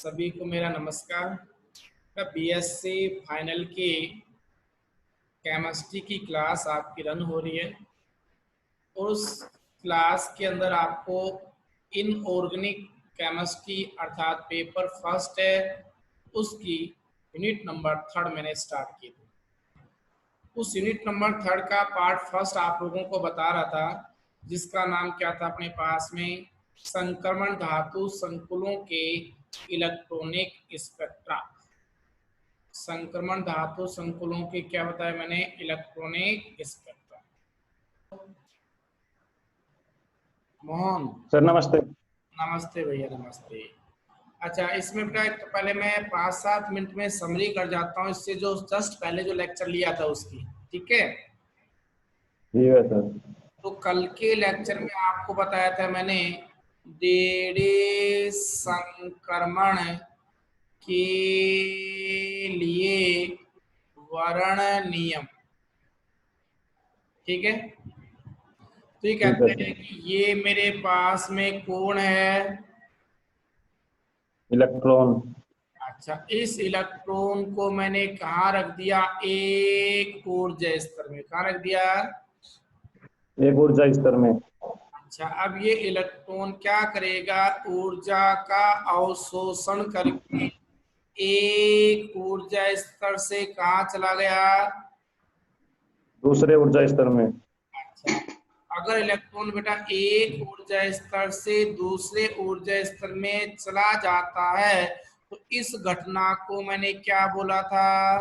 सभी को मेरा नमस्कार। बीएससी फाइनल की केमिस्ट्री की क्लास आपकी रन हो रही है। उस क्लास के अंदर आपको इनऑर्गेनिक केमिस्ट्री अर्थात पेपर फर्स्ट है, उसकी यूनिट नंबर 3 मैंने स्टार्ट की थी। उस यूनिट नंबर 3 का पार्ट फर्स्ट आप लोगों को बता रहा था, जिसका नाम क्या था अपने पास में, संक्रमण धातु संकुलों के इलेक्ट्रॉनिक स्पेक्ट्रा। संक्रमण धातु संकुलों के क्या बताया मैंने, इलेक्ट्रॉनिक स्पेक्ट्रा। मोहन सर नमस्ते। नमस्ते भैया, नमस्ते। अच्छा, इसमें बेटा तो पहले मैं 5-7 मिनट में समरी कर जाता हूँ, इससे जो जस्ट पहले जो लेक्चर लिया था उसकी, ठीक है। जी है सर। तो कल के लेक्चर में आपको बताया था मैंने डेढ़े संक्रमण के लिए वर्ण नियम, ठीक है। तो ये ठीक है कहते हैं सर। कि ये मेरे पास में कोण है। इलेक्ट्रॉन। अच्छा, इस इलेक्ट्रॉन को मैंने कहाँ रख दिया, एक ऊर्जा स्तर में। कहाँ रख दिया? एक ऊर्जा स्तर में। अच्छा, अब ये इलेक्ट्रॉन क्या करेगा, ऊर्जा का अवशोषण करके एक ऊर्जा स्तर से कहाँ चला गया? दूसरे ऊर्जा स्तर में। अच्छा, अगर इलेक्ट्रॉन बेटा एक ऊर्जा स्तर से दूसरे ऊर्जा स्तर में चला जाता है तो इस घटना को मैंने क्या बोला था?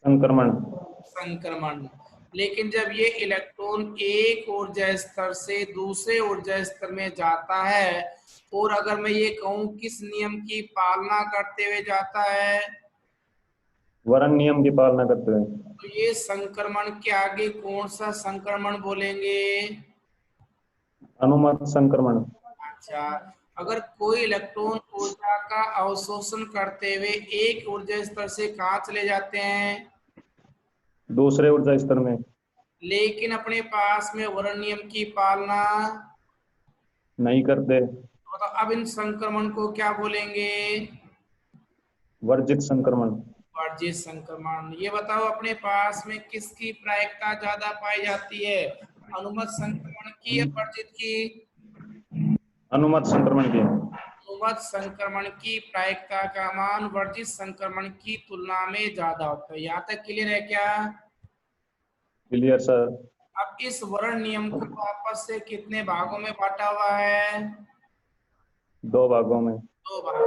संक्रमण। संक्रमण। लेकिन जब ये इलेक्ट्रॉन एक ऊर्जा स्तर से दूसरे ऊर्जा स्तर में जाता है, और अगर मैं ये कहूं किस नियम की पालना करते हुए जाता है, वर्ण नियम की पालना करते हुए। तो ये संक्रमण के आगे कौन सा संक्रमण बोलेंगे? अनुमत संक्रमण। अच्छा, अगर कोई इलेक्ट्रॉन ऊर्जा का अवशोषण करते हुए एक ऊर्जा स्तर से कहाँ चले जाते हैं, दूसरे ऊर्जा स्तर में। लेकिन अपने पास में वर्ण नियम की पालना, नहीं करते। तो अब इन संक्रमण को क्या बोलेंगे? वर्जित संक्रमण। वर्जित संक्रमण। ये बताओ अपने पास में किसकी प्रायिकता ज्यादा पाई जाती है, अनुमत संक्रमण की या वर्जित की? अनुमत संक्रमण की। अनुमत संक्रमण की प्रायिकता का मान वर्जित संक्रमण की तुलना में ज्यादा होता है। यहाँ तक क्लियर है क्या? Clear sir. अब इस वर्ण नियम को वापस से कितने भागों में बांटा हुआ है? 2 भागों में। 2 भाग,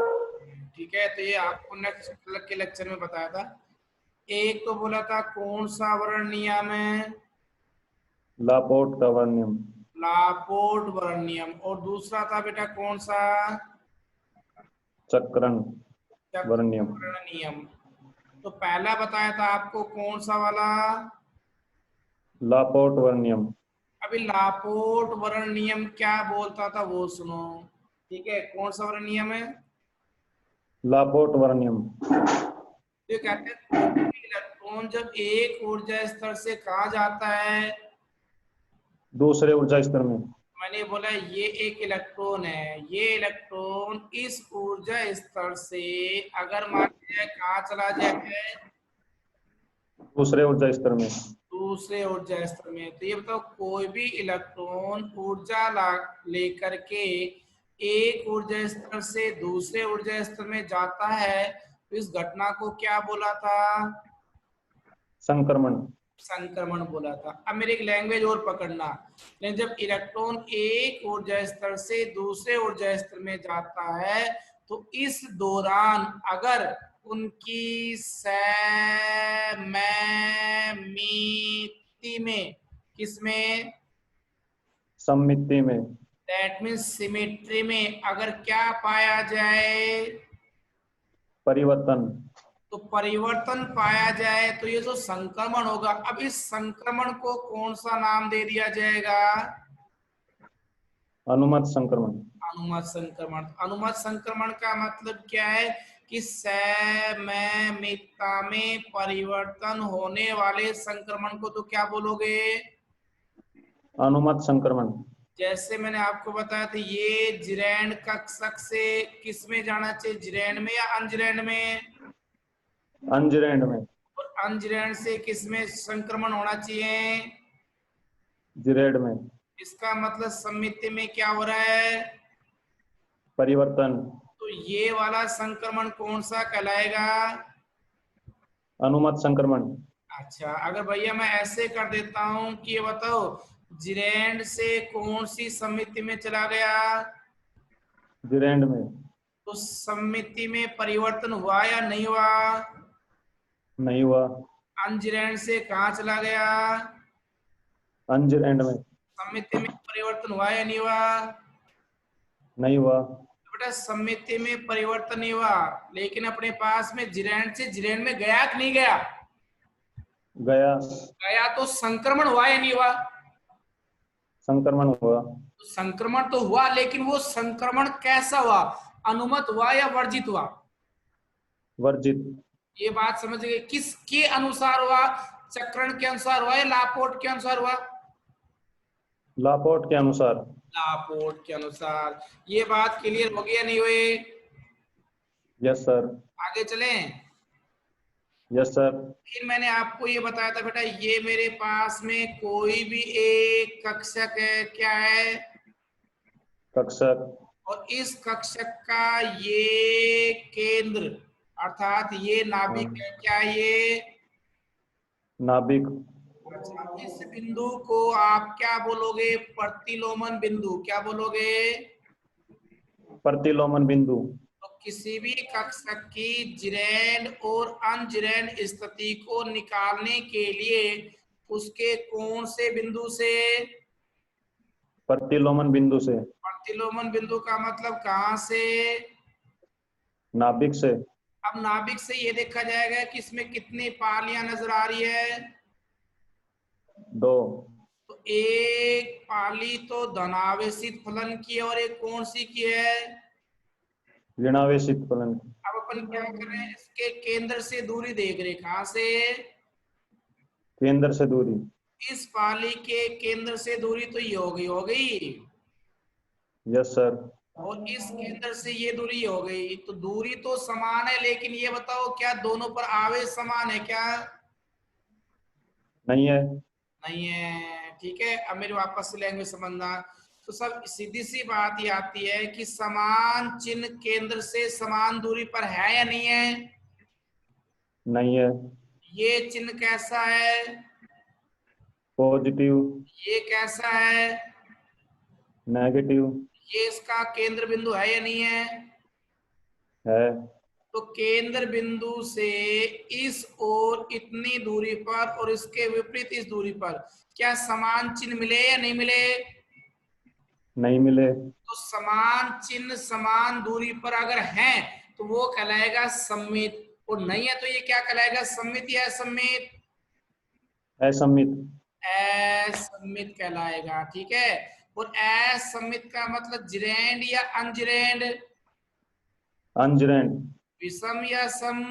ठीक है। तो ये आपको नेक्स्ट के लेक्चर में बताया था। एक तो बोला था कौन सा वर्ण नियम है, लापोर्ट का वर्ण नियम। लापोर्ट वर्ण नियम। और दूसरा था बेटा कौन सा? चक्रण वर्ण नियम। चक्रण नियम। तो पहला बताया था आपको कौन सा वाला? लापोर्ट वर्ण नियम। अभी लापोर्ट वर्ण नियम क्या बोलता था वो सुनो, ठीक है। कौन सा वर्ण नियम है? लापोर्ट वर्ण नियम। तो कहते हैं कोई भी इलेक्ट्रॉन जब एक ऊर्जा स्तर से कहा जाता है, दूसरे ऊर्जा स्तर में। मैंने बोला ये एक इलेक्ट्रॉन है, ये इलेक्ट्रॉन इस ऊर्जा स्तर से अगर मान लिया कहाँ चला जाए, दूसरे ऊर्जा स्तर में। दूसरे ऊर्जा स्तर में। तो ये बताओ कोई भी इलेक्ट्रॉन ऊर्जा लेकर के एक ऊर्जा स्तर से दूसरे ऊर्जा स्तर में जाता है, तो इस घटना को क्या बोला था? संक्रमण। संक्रमण बोला था। अब मेरी एक लैंग्वेज और पकड़ना, लेकिन जब इलेक्ट्रॉन एक ऊर्जा स्तर से दूसरे ऊर्जा स्तर में जाता है तो इस दौरान अगर उनकी सममिति में, किसमें? सममिति में। दैट मीन्स सिमेट्री में अगर क्या पाया जाए, परिवर्तन। तो परिवर्तन पाया जाए, तो ये जो संक्रमण होगा, अब इस संक्रमण को कौन सा नाम दे दिया जाएगा? अनुमत संक्रमण। अनुमत संक्रमण। अनुमत संक्रमण का मतलब क्या है कि सममितता में परिवर्तन होने वाले संक्रमण को तो क्या बोलोगे? अनुमत संक्रमण। जैसे मैंने आपको बताया था, ये जिरैंड कक्षक से किस में जाना चाहिए, जिरैंड में या अंजरैंड में? अंजरैंड में। और अंजरैंड से किस में संक्रमण होना चाहिए? जिरेड में। इसका मतलब सम्मिति में क्या हो रहा है? परिवर्तन। तो ये वाला संक्रमण कौन सा कहलाएगा? अनुमत संक्रमण। अच्छा, अगर भैया मैं ऐसे कर देता हूं कि ये बताओ, जिरैंड से कौन सी समिति में चला गया? जिरेंड में। तो समिति में परिवर्तन हुआ या नहीं हुआ? नहीं हुआ। अंजरैंड से कहाँ चला गया? अंजरैंड में। समिति में परिवर्तन हुआ या नहीं हुआ? नहीं हुआ। तो बेटा समिति में परिवर्तन नहीं हुआ, लेकिन अपने पास में जिरैंड से जिरैंड में गया कि नहीं गया? गया। गया तो संक्रमण हुआ या नहीं हुआ? संक्रमण हुआ। तो संक्रमण तो हुआ, लेकिन वो संक्रमण कैसा हुआ? अनुमत हुआ या वर्जित हुआ? वर्जित। ये बात समझ गए? किसके अनुसार हुआ? चक्रण के अनुसार हुआ या लापोर्ट के अनुसार हुआ? लापोर्ट के अनुसार। लापोर्ट के अनुसार। ये बात क्लियर हो गई या नहीं हुई? Yes sir. आगे चलें। Yes sir. फिर मैंने आपको ये बताया था बेटा, ये मेरे पास में कोई भी एक कक्षक है, क्या है? कक्षक। और इस कक्षक का ये केंद्र अर्थात ये नाभिक है, क्या ये? नाभिक। अच्छा, इस बिंदु को आप क्या बोलोगे? प्रतिलोमन बिंदु। क्या बोलोगे? प्रतिलोमन बिंदु। तो किसी भी कक्षक की जिरैंड और अनजिरैंड स्थिति को निकालने के लिए उसके कौन से बिंदु से? प्रतिलोमन बिंदु से। प्रतिलोमन बिंदु का मतलब कहाँ से? नाभिक से। अब नाभिक से ये देखा जाएगा कि इसमें कितनी पालियां नजर आ रही है? 2। तो एक पाली तो धनावेशित फलन की है और एक कौन सी की है? ऋणावेशित फलन। अब अपन क्या कर रहे हैं, इसके केंद्र से दूरी देख रहे हैं, कहां से? केंद्र से दूरी। इस पाली के केंद्र से दूरी तो ये हो गई। Yes sir. और इस केंद्र से ये दूरी हो गई, तो दूरी तो समान है, लेकिन ये बताओ क्या दोनों पर आवेश समान है क्या? नहीं है। नहीं है। ठीक है, अब मेरे वापस से लैंग्वेज समझना। तो सब सीधी सी बात ये आती है कि समान चिन्ह केंद्र से समान दूरी पर है या नहीं है? नहीं है। ये चिन्ह कैसा है? पॉजिटिव। ये कैसा है? नेगेटिव। ये इसका केंद्र बिंदु है या नहीं है? है। तो केंद्र बिंदु से इस ओर इतनी दूरी पर और इसके विपरीत इस दूरी पर क्या समान चिन्ह मिले या नहीं मिले? नहीं मिले। तो समान चिन्ह समान दूरी पर अगर हैं तो वो कहलाएगा सम्मित, और नहीं है तो ये क्या कहलाएगा? सम्मित या असम्मित? असम्मित। असम्मित कहलाएगा। ठीक है, और असम्मित का मतलब जिरैंड या अनजिरैंड? अंजरैंड। विषम या सम?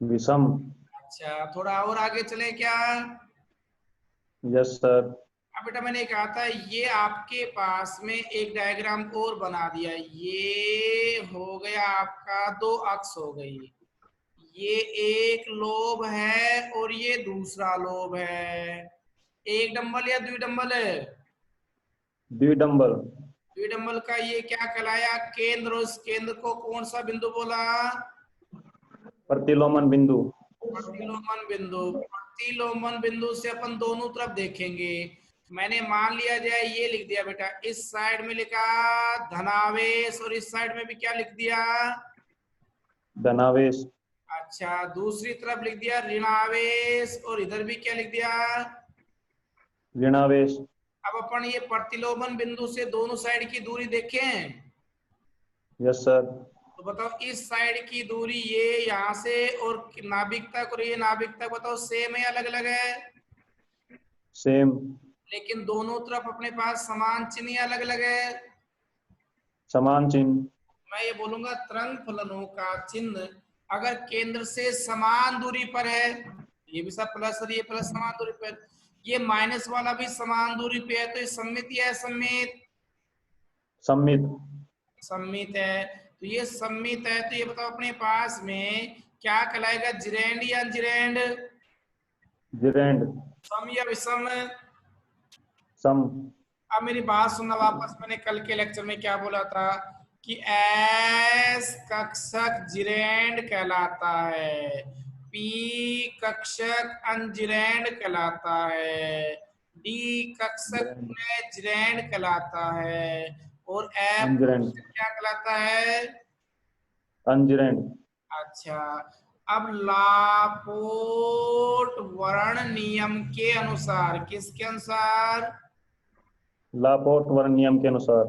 विषम। अच्छा, थोड़ा और आगे चले क्या? Yes sir. अब बेटा मैंने कहा था ये आपके पास में एक डायग्राम और बना दिया, ये हो गया आपका 2 अक्ष हो गई। ये एक लोब है और ये दूसरा लोब है। एक डंबल या द्विडंबल है? द्विडंबल। द्विडंबल का ये क्या कहलाया? केंद्र। उस केंद्र को कौन सा बिंदु बोला? प्रतिलोमन बिंदु। प्रतिलोमन बिंदु। प्रतिलोमन बिंदु से अपन दोनों तरफ देखेंगे। मैंने मान लिया जाए ये लिख दिया बेटा, इस साइड में लिखा धनावेश और इस साइड में भी क्या लिख दिया? धनावेश। अच्छा, दूसरी तरफ लिख दिया ऋणावेश और इधर भी क्या लिख दिया? ऋणावेश। अब अपन ये प्रतिलोमन बिंदु से दोनों साइड की दूरी देखें। Yes sir. तो बताओ इस साइड की दूरी ये यहाँ से और नाभिक तक और ये नाभिक तक, बताओ सेम है अलग अलग है? सेम। लेकिन दोनों तरफ अपने पास समान चिन्ह या अलग अलग है? समान चिन्ह। मैं ये बोलूंगा तरंग फलनों का चिन्ह अगर केंद्र से समान दूरी पर है, ये भी सब प्लस और ये प्लस समान दूरी पर, ये माइनस वाला भी समान दूरी पे है, तो ये सममित या असममित? सममित। सममित है। तो ये सममित है, तो ये बताओ अपने पास में क्या कहलाएगा, जिरेंड या अंजिरेंड? जिरेंड। सम या विषम? सम। अब मेरी बात सुनना वापस, मैंने कल के लेक्चर में क्या बोला था कि एस कक्षक जिरेंड कहलाता है, पी कक्षक अंजिरेंड कहलाता है, डी कक्षक जिरेंड। जिरेंड कहलाता है, और एफ अंजिरेंड। क्या कहलाता है? अंजिरेंड। अच्छा, अब लापोर्ट वर्ण नियम के अनुसार, किसके अनुसार? लापोर्ट वर्ण नियम के अनुसार।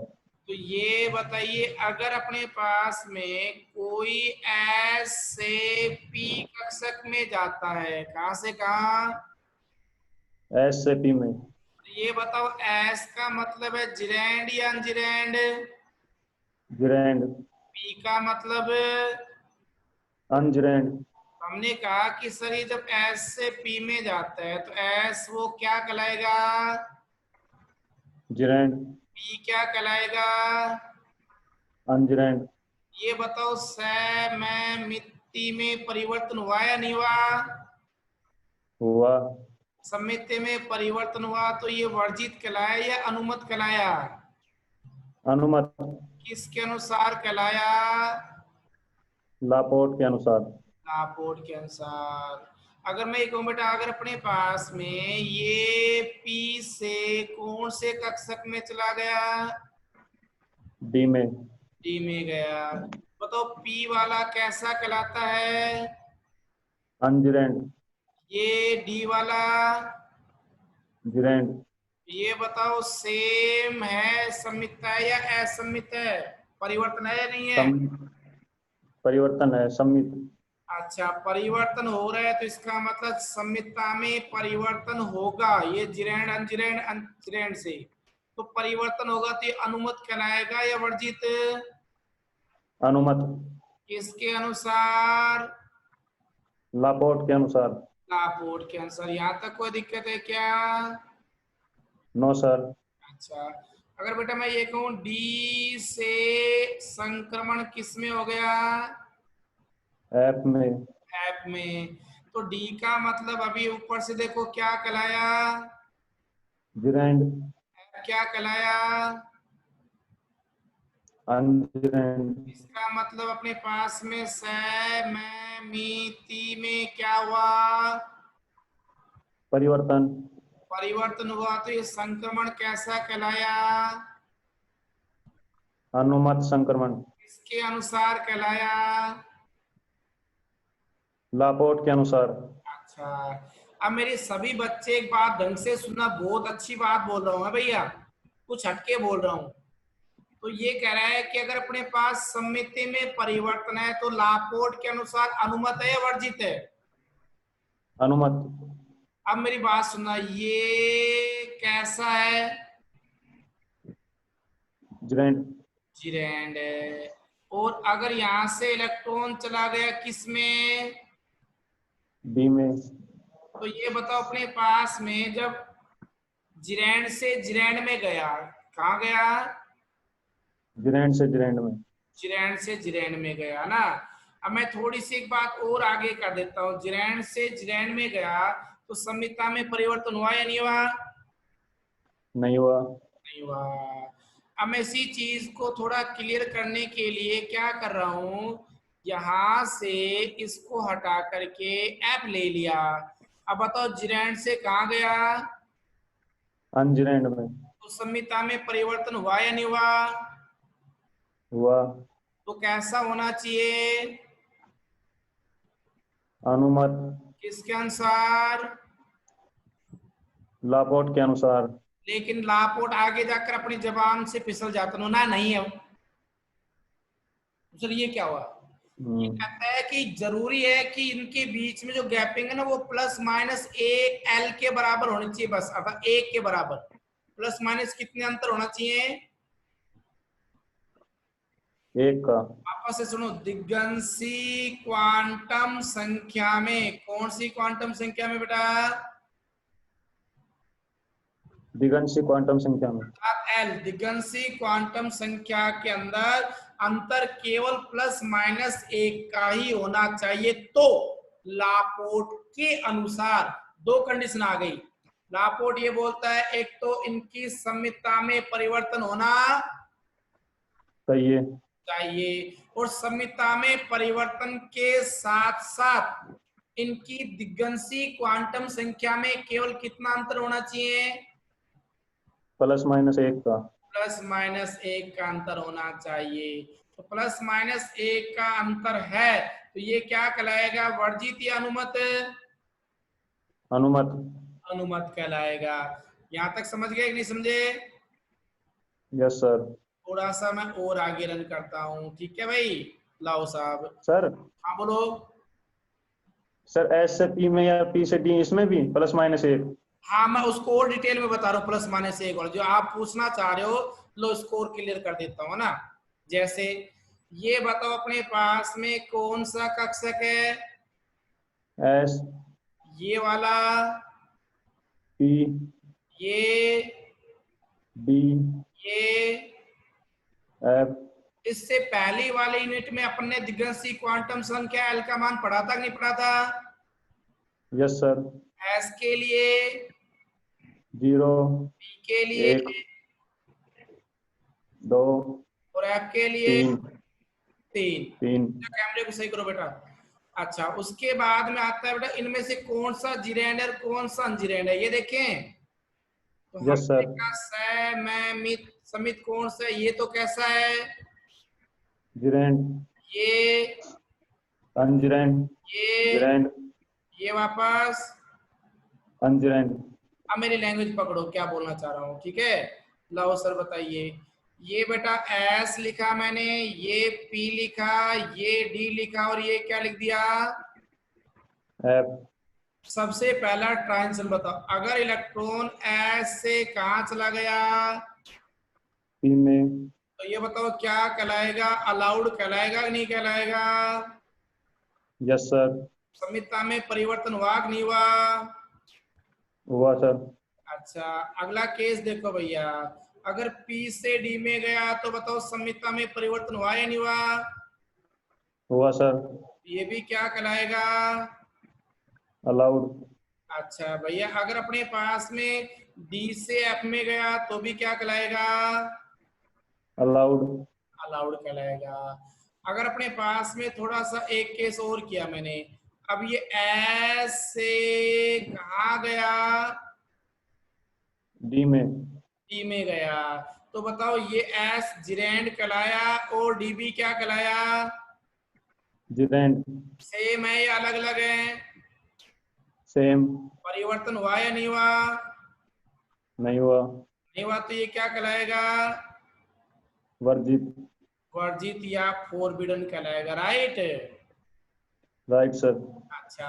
तो ये बताइए, अगर अपने पास में कोई एस से पी कक्षक में जाता है, कहां से कहां? एस से पी में। तो ये बताओ, एस का मतलब है जिरेंड या अनजिरेंड? जिरेंड। पी का मतलब? अंजिरेंड। हमने कहा कि सर ये जब एस से पी में जाता है तो एस वो क्या कहलाएगा? जिरेंड। पी क्या कहलाएगा? अंजिरेंड। ये बताओ, में मिट्टी में परिवर्तन हुआ या नहीं हुआ? हुआ। समिति में परिवर्तन हुआ, तो ये वर्जित कहलाया या अनुमत कहलाया? अनुमत। किसके अनुसार कहलाया? लापोर्ट के अनुसार। लापोर्ट के अनुसार। अगर मैं ये कहूं बेटा, अगर अपने पास में ये पी से कौन से कक्षक में चला गया? डी में। डी में गया। बताओ पी वाला कैसा कहलाता है? अंजिरेंड। ये डी वाला? जिरेंड। ये बताओ, सेम है, सम्मित है या असम्मित है? परिवर्तन है या नहीं है? सम। परिवर्तन है, सम्मित। अच्छा, परिवर्तन हो रहा है, तो इसका मतलब सम्मितता में परिवर्तन होगा। ये जिरेंड अंजिरेंड अंजिरेंड से तो परिवर्तन होगा, तो ये अनुमत कहलाएगा या वर्जित? अनुमत। किसके अनुसार? लापोर्ट के अनुसार। लापोर्ट के अनुसार। यहाँ तक कोई दिक्कत है क्या? No sir. अच्छा, अगर बेटा मैं ये कहूं डी से संक्रमण किस में हो गया? एफ में। ऐप में। तो डी का मतलब अभी ऊपर से देखो क्या कहलाया? जिरेंड। ऐप क्या कहलाया? अंजिरेंड। इसका मतलब अपने पास में स में मी ती में क्या हुआ? परिवर्तन। परिवर्तन हुआ, तो ये संक्रमण कैसा कहलाया? अनुमत संक्रमण। किसके अनुसार कहलाया? लापोर्ट के अनुसार। अच्छा, अब मेरे सभी बच्चे एक बात ढंग से सुनना, बहुत अच्छी बात बोल रहा हूँ है भैया, कुछ हटके बोल रहा हूँ। तो ये कह रहा है कि अगर अपने पास सम्मिति में परिवर्तन है तो लापोर्ट के अनुसार अनुमत है या वर्जित है? अनुमत। अब मेरी बात सुनना, ये कैसा है? जिरेंड। जिरेंड है। और अगर यहां से इलेक्ट्रॉन चला गया किस में? डी में। तो ये बताओ, अपने पास में जब जिरेंड से जिरेंड में गया, कहा गया? जिरेंड से जिरेंड में। जिरेंड से जिरेंड में गया ना। अब मैं थोड़ी सी एक बात और आगे कर देता हूँ, जिरेंड से जिरेंड में गया तो संहिता में परिवर्तन हुआ या नहीं हुआ? नहीं हुआ। नहीं हुआ। अब मैं इसी चीज को थोड़ा क्लियर करने के लिए क्या कर रहा हूं, यहां से इसको हटा करके एप ले लिया। अब बताओ, जिरेंड से कहा गया? अंजिरेंड में। तो संहिता में परिवर्तन हुआ या नहीं हुआ? हुआ। तो कैसा होना चाहिए? अनुमत। किसके अनुसार? लापोर्ट के अनुसार। लेकिन लापोर्ट आगे जाकर अपनी जबान से फिसल जाता ना, नहीं है। सर ये क्या हुआ? ये कहता है कि जरूरी है कि इनके बीच में जो गैपिंग है ना, वो प्लस माइनस एक एल के बराबर होनी चाहिए, बस अर्थात एक के बराबर। प्लस माइनस कितने अंतर होना चाहिए? एक का। वापस से सुनो, दिग्गंसी क्वांटम संख्या में, कौन सी क्वांटम संख्या में बेटा? दिगंशी क्वांटम संख्या में। एल दिगंशी क्वांटम संख्या के अंदर अंतर केवल प्लस माइनस एक का ही होना चाहिए। तो लापोर्ट के अनुसार दो कंडीशन आ गई। लापोर्ट ये बोलता है एक तो इनकी सममितता में परिवर्तन होना चाहिए। और सममितता में परिवर्तन के साथ साथ इनकी दिगंशी क्वांटम संख्या में केवल कितना अंतर होना चाहिए? प्लस माइनस एक का। प्लस माइनस एक का अंतर होना चाहिए। तो प्लस माइनस एक का अंतर है तो ये क्या कहलाएगा? वर्जित या अनुमत? अनुमत। अनुमत कहलाएगा। यहां तक समझ गए कि नहीं समझे? Yes sir. थोड़ा सा मैं और आगे रन करता हूँ, ठीक है भाई? लाओ साहब। सर हाँ बोलो। सर एस से पी में या पी से डी इसमें भी प्लस माइनस एक। हाँ मैं उसको और डिटेल में बता रहा हूँ, प्लस माइनस एक, और जो आप पूछना चाह रहे हो लो स्कोर क्लियर कर देता हूँ ना। जैसे ये बताओ अपने पास में कौन सा कक्षक है? एस ये वाला, पी ये, डी ये। एफ। इससे पहली वाले यूनिट में अपन ने दिगंशी क्वांटम संख्या एल का मान पढ़ा था कि नहीं पढ़ा था? Yes sir. एस के लिए, 0 पी के लिए 1 2 और एफ के लिए 3 तीन। 3। कैमरे को सही करो बेटा। अच्छा उसके बाद में आता है बेटा इनमें से कौन सा जिरेंड है कौन सा अनजिरेंड है, ये देखें। तो यस हमने सर। कहा स मैं मित समित कौन सा है? ये तो कैसा है? जिरेंड ये, अनजिरेंड ये, जिरेंड ये वापस। अनजिरेंड। अब मेरी लैंग्वेज पकड़ो क्या बोलना चाह रहा हूँ, ठीक है? लाओ सर बताइए। ये बेटा एस लिखा मैंने, ये पी लिखा, ये डी लिखा और ये क्या लिख दिया? एफ। सबसे पहला ट्रांजिशन बताओ, अगर इलेक्ट्रॉन एस से कहा चला गया पी में। तो ये बताओ क्या कहलाएगा? अलाउड कहलाएगा कि नहीं कहलाएगा? Yes sir. संहिता में परिवर्तन हुआ कि नहीं हुआ? हुआ सर। अच्छा अगला केस देखो भैया, अगर P से D में गया तो बताओ संहिता में परिवर्तन हुआ या नहीं हुआ? हुआ सर। ये भी क्या कहलाएगा? अलाउड। अच्छा भैया अगर अपने पास में D से F में गया तो भी क्या कहलाएगा? अलाउड। अलाउड कहलाएगा। अगर अपने पास में थोड़ा सा एक केस और किया मैंने, अब ये S से कहाँ गया? डी में। डी में गया, तो बताओ ये एस जिरेंड कहलाया और डीबी क्या कहलाया? जिरेंड। सेम है या अलग अलग है? सेम। परिवर्तन हुआ या नहीं हुआ? नहीं हुआ। नहीं हुआ तो ये क्या कहलाएगा? वर्जित। वर्जित या फोरबिडन कहलाएगा, राइट? Right sir. अच्छा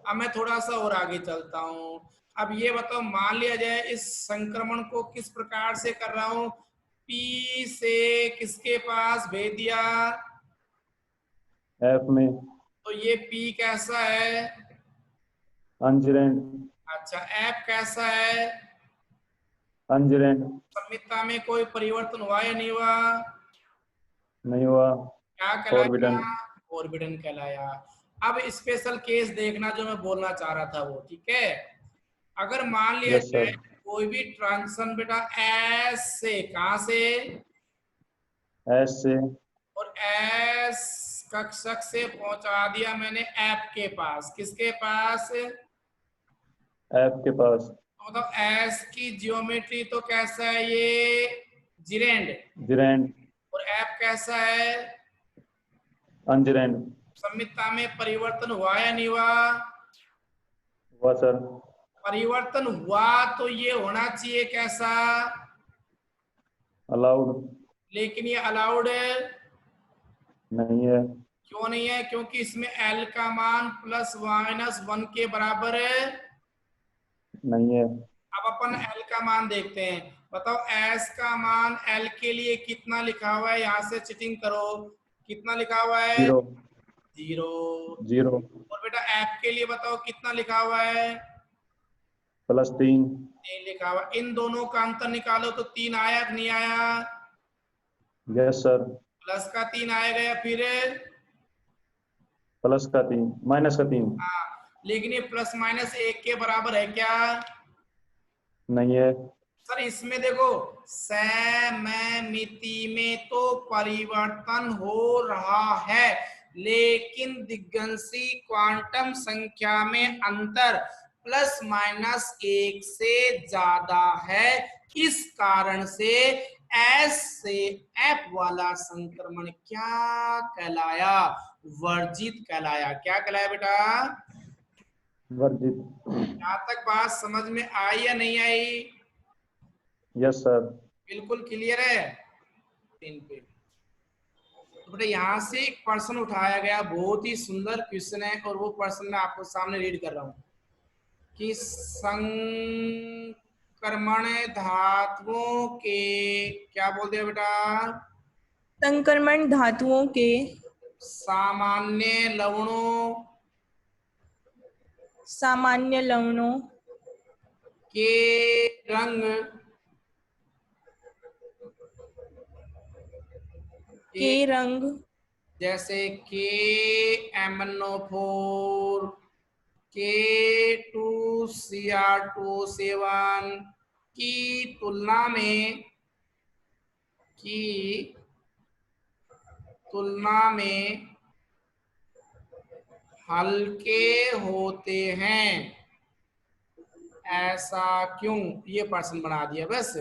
अब मैं थोड़ा सा और आगे चलता हूँ। अब ये बताओ मान लिया जाए इस संक्रमण को किस प्रकार से कर रहा हूँ, पी से किसके पास भेज दिया? एफ में। तो ये पी कैसा है? अनजिरेंड। अच्छा एफ कैसा है? अनजिरेंड। संहिता में कोई परिवर्तन हुआ या नहीं हुआ? नहीं हुआ। क्या कहलाया? फॉरबिडन। फॉरबिडन कहलाया। अब स्पेशल केस देखना जो मैं बोलना चाह रहा था वो, ठीक है? अगर मान लिया यस जाए सर। कोई भी ट्रांजिशन बेटा एस से, कहां से? एस से। और एस कक्षक से पहुंचा दिया मैंने एफ के पास, किसके पास? एफ के पास। तो मतलब एस की जियोमेट्री तो कैसा है ये? जिरेंड। जिरेंड। और एफ कैसा है? अनजिरेंड। संहिता में परिवर्तन हुआ या नहीं हुआ? हुआ सर। परिवर्तन हुआ तो ये होना चाहिए कैसा? अलाउड। लेकिन ये अलाउड नहीं है। क्यों नहीं है? क्योंकि इसमें एल का मान प्लस माइनस वन के बराबर है। नहीं है। अब अपन एल का मान देखते हैं, बताओ एस का मान एल के लिए कितना लिखा हुआ है? यहां से चीटिंग करो, कितना लिखा हुआ है? 0 0। 0। और बेटा एफ के लिए बताओ कितना लिखा हुआ है? +3। नहीं लिखा हुआ। इन दोनों का अंतर निकालो तो 3 आया कि नहीं आया? Yes sir. प्लस का 3 आएगा, फिर +3 -3 हाँ, लेकिन ये प्लस माइनस 1 के बराबर है क्या? नहीं है सर इसमें देखो सममिति में तो परिवर्तन हो रहा है, लेकिन दिग्गंशी क्वांटम संख्या में अंतर प्लस माइनस 1 से ज्यादा है। इस कारण से S से F वाला संक्रमण क्या कहलाया? वर्जित कहलाया। क्या कहलाया बेटा? वर्जित। यहाँ तक बात समझ में आई या नहीं आई? Yes sir. बिल्कुल क्लियर है। तीन पे तो बेटा यहाँ से एक प्रश्न उठाया गया, बहुत ही सुंदर क्वेश्चन है, और वो प्रश्न मैं आपको सामने रीड कर रहा हूँ कि संक्रमण धातुओं के, क्या बोलते हैं बेटा? संक्रमण धातुओं के सामान्य लवणों के रंग जैसे KMnO4, K2Cr2O7 की तुलना में हल्के होते हैं, ऐसा क्यों? ये प्रश्न बना दिया बस।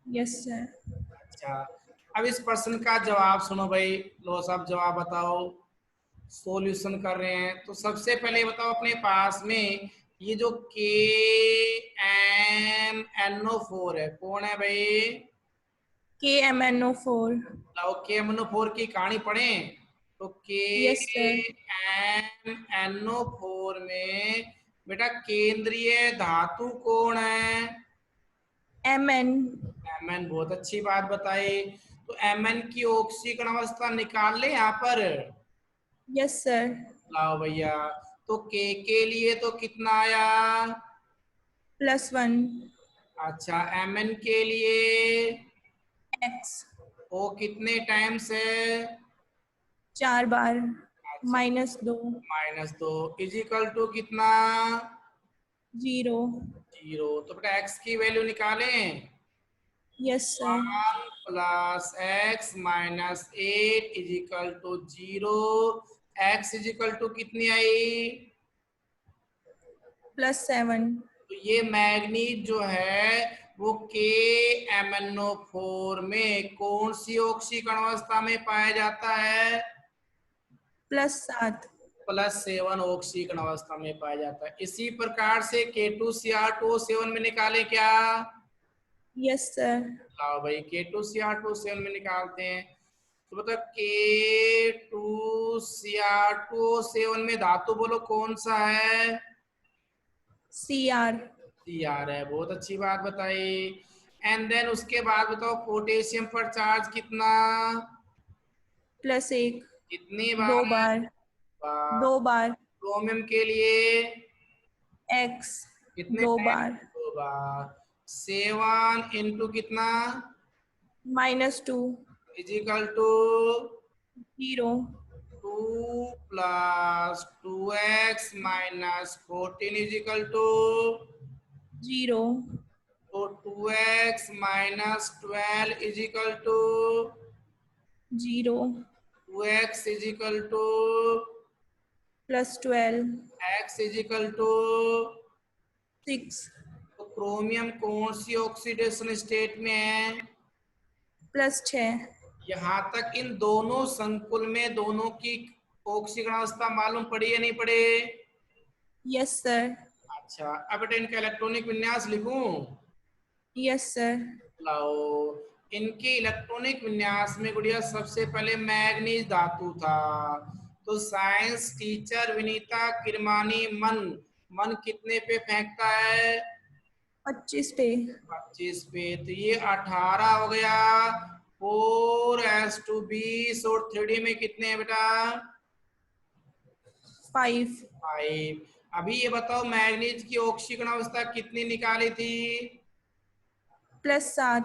Yes sir. अच्छा, अब इस प्रश्न का जवाब सुनो भाई। लो साहब जवाब बताओ, सॉल्यूशन कर रहे हैं। तो सबसे पहले बताओ अपने पास में ये जो KMnO4 है, कौन है भाई? KMnO4। लाओ KMnO4 की कहानी पढ़ें। तो यस सर। KMnO4 में बेटा केंद्रीय धातु कौन है? Mn। Mn, बहुत अच्छी बात बताई। तो Mn की ऑक्सीकरण अवस्था निकाल ले यहाँ पर। Yes sir. लाओ भैया, तो K के लिए तो कितना आया? +1। अच्छा, Mn के लिए X। O कितने टाइम्स है? 4 बार। अच्छा, -2। -2 इजिकल टू कितना? 0। 0। तो बेटा x की वैल्यू निकालें। Yes sir. 1 + x - 8 equal to 0। x equal to कितनी आई? +7। तो ये मैग्नीज जो है वो KMnO4 में कौन सी ऑक्सीकरण अवस्था में पाया जाता है? +7। +7 ऑक्सीकरण अवस्था में पाया जाता है। इसी प्रकार से K2Cr2O7 में निकाले क्या? Yes sir. लाओ भाई K2Cr2O7 में निकालते हैं। तो बताओ K2Cr2O7 में धातु बोलो कौन सा है? Cr। Cr है, बहुत अच्छी बात बताई। एंड देन उसके बाद बताओ पोटेशियम पर चार्ज कितना? +1। कितनी 2 बार? बार। 2 बार। क्रोमियम के लिए X। कितने 2 टाइम? बार। 2 बार। 7 इंटू कितना? -2। Equal to 0। 2 + 2x - 14 equal to 0। तो 2x - 12 equal to 0। 2x equal to +12। x equal to 6। तो क्रोमियम कौन सी ऑक्सीडेशन स्टेट में है? +6। यहाँ तक इन दोनों संकुल में दोनों की ऑक्सीकरण अवस्था मालूम पड़ी या नहीं पड़े? Yes sir. अच्छा, अब बेटा इनका इलेक्ट्रॉनिक विन्यास लिखूं? Yes sir. लाओ, इनके इलेक्ट्रॉनिक विन्यास में गुड़िया सबसे पहले मैग्नीज धातु था। तो साइंस टीचर विनीता किरमानी मन कितने पे फेंकता है? 25 पे। 25 पे। तो ये 18 हो गया। 4s2 20 और 3D में कितने हैं बेटा? 5। 5। अभी ये बताओ मैग्नीज की ऑक्सीकरण अवस्था कितनी निकाली थी? +7।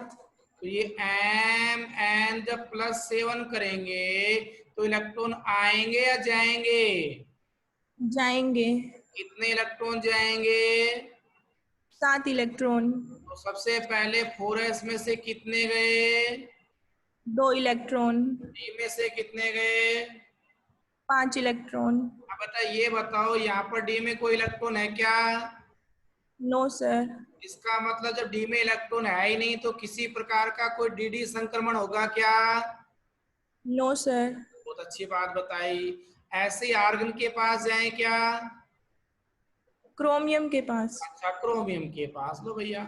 तो ये Mn जब +7 करेंगे तो इलेक्ट्रॉन आएंगे या जाएंगे? जाएंगे। कितने इलेक्ट्रॉन जाएंगे? 7 इलेक्ट्रॉन। तो सबसे पहले 4s में से कितने गए? 2 इलेक्ट्रॉन। डी में से कितने गए? 5 इलेक्ट्रॉन। अब ये बताओ यहाँ पर डी में कोई इलेक्ट्रॉन है क्या? No sir. इसका मतलब जब डी में इलेक्ट्रॉन है ही नहीं तो किसी प्रकार का कोई डी संक्रमण होगा क्या? No sir. बहुत अच्छी बात बताई। ऐसे आर्गन के पास जाए क्या? क्रोमियम के पास। अच्छा, क्रोमियम के पास। लो भैया,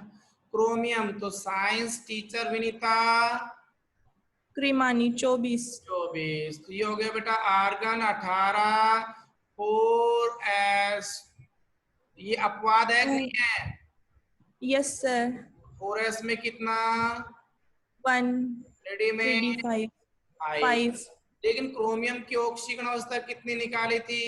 क्रोमियम तो साइंस टीचर विनीता क्रीमानी 24। 24। तो ये हो गया बेटा आर्गन 18 4s। ये अपवाद है कि नहीं है? Yes sir. 4s में कितना? 1 रेडी में 3d5 5। 5 लेकिन क्रोमियम की ऑक्सीकरण अवस्था कितनी निकाली थी?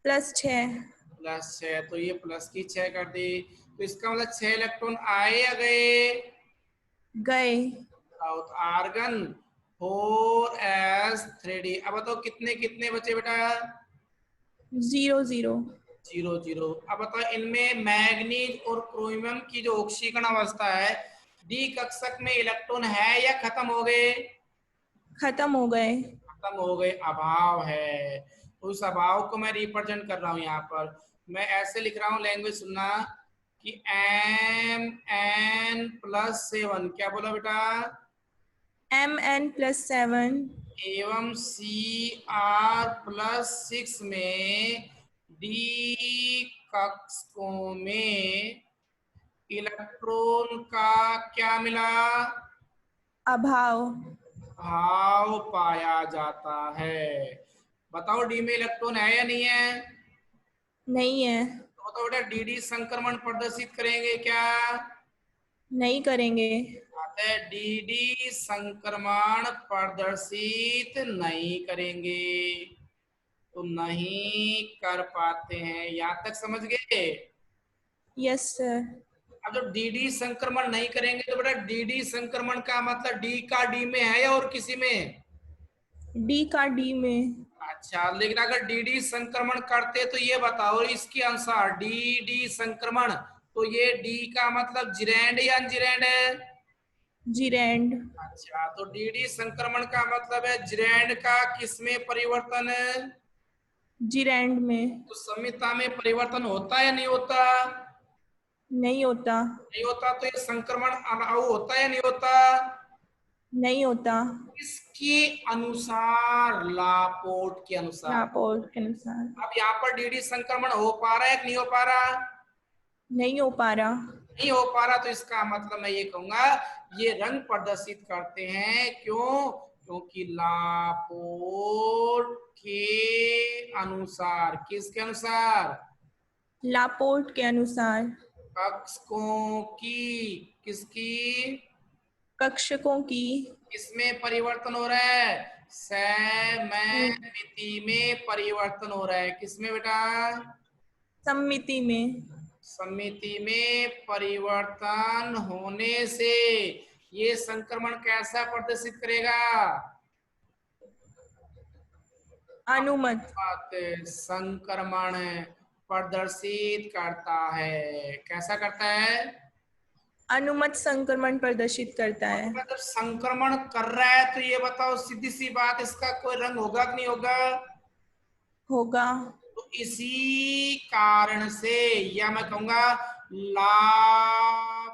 +6। +6। तो ये प्लस की 6 कर दी। तो इसका मतलब 6 इलेक्ट्रॉन आए या गए? गए। साउथ आर्गन 4s3d। अब बताओ कितने कितने बचे बेटा? 0 0। 0 0। अब बताओ इनमें मैग्नीज और क्रोमियम की जो ऑक्सीकरण अवस्था है, डी कक्षक में इलेक्ट्रॉन है या खत्म हो गए? खत्म हो गए। खत्म हो गए, अभाव है। उस अभाव को मैं रिप्रेजेंट कर रहा हूं यहाँ पर। मैं ऐसे लिख रहा हूं, लैंग्वेज सुनना, कि Mn+7। क्या बोला बेटा? Mn+7 एवं Cr+6 में डी कक्षकों में इलेक्ट्रॉन का क्या मिला? अभाव। भाव पाया जाता है। बताओ डी में इलेक्ट्रॉन है या नहीं है? नहीं है। तो बताओ बेटा डी संक्रमण प्रदर्शित करेंगे क्या? नहीं करेंगे। डी संक्रमण प्रदर्शित नहीं करेंगे। तो नहीं कर पाते हैं। यहाँ तक समझ गए? Yes sir. अब जब डी संक्रमण नहीं करेंगे तो बेटा डी संक्रमण का मतलब डी का डी में है या और किसी में? डी का डी में। अच्छा, लेकिन अगर डी संक्रमण करते तो ये बताओ इसके अनुसार डी संक्रमण, तो ये डी का मतलब जिरैंड या अनजिरैंड है? जिरैंड। अच्छा, तो डी संक्रमण का मतलब है जिरैंड का किसमें परिवर्तन है? जिरैंड में। तो संमिता में परिवर्तन होता है या नहीं होता? नहीं होता। नहीं होता। तो ये संक्रमण अनाऊ होता है या नहीं होता? नहीं होता। इसके अनुसार, लापोर्ट के अनुसार। लापोर्ट के अनुसार। अब यहाँ पर डी संक्रमण हो पा रहा है कि नहीं हो पा रहा? नहीं हो पा रहा। नहीं हो पा रहा। तो इसका मतलब मैं ये कहूंगा ये रंग प्रदर्शित करते हैं। क्यों? क्योंकि लापोर्ट के अनुसार। किसके अनुसार? लापोर्ट के अनुसार। कक्षकों की। किसकी? कक्षकों की। किसमें परिवर्तन हो रहा है? सममिति में परिवर्तन हो रहा है। किसमें बेटा? सम्मिति में। समिति में परिवर्तन होने से ये संक्रमण कैसा प्रदर्शित करेगा? अनुमत संक्रमण प्रदर्शित करता है। कैसा करता है? अनुमत संक्रमण प्रदर्शित करता है। जब संक्रमण कर रहा है तो ये बताओ सीधी सी बात, इसका कोई रंग होगा कि नहीं होगा? होगा। तो इसी कारण से, या मैं कहूंगा लापोर्ट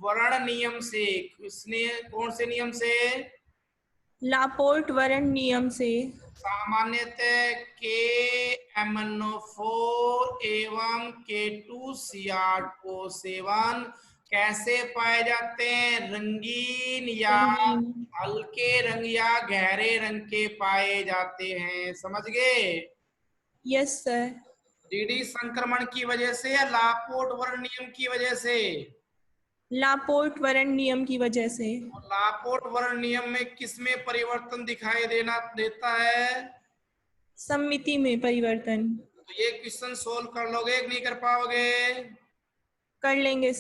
वर्ण नियम से। किसने, कौन से नियम से? लापोर्ट वर्ण नियम से। सामान्यतः KMnO4 एवं K2Cr7 कैसे पाए जाते हैं? रंगीन या रंगीन। हल्के रंग या गहरे रंग के पाए जाते हैं। समझ गए? Yes sir. डी संक्रमण की वजह से या लापोर्ट वर्ण नियम की वजह से? लापोर्ट वर्ण नियम की वजह से। और लापोर्ट वर्ण नियम में किसमें परिवर्तन दिखाई देता है? सम्मिति में परिवर्तन। तो ये क्वेश्चन सोल्व कर लोगे कि नहीं कर पाओगे? कर लेंगे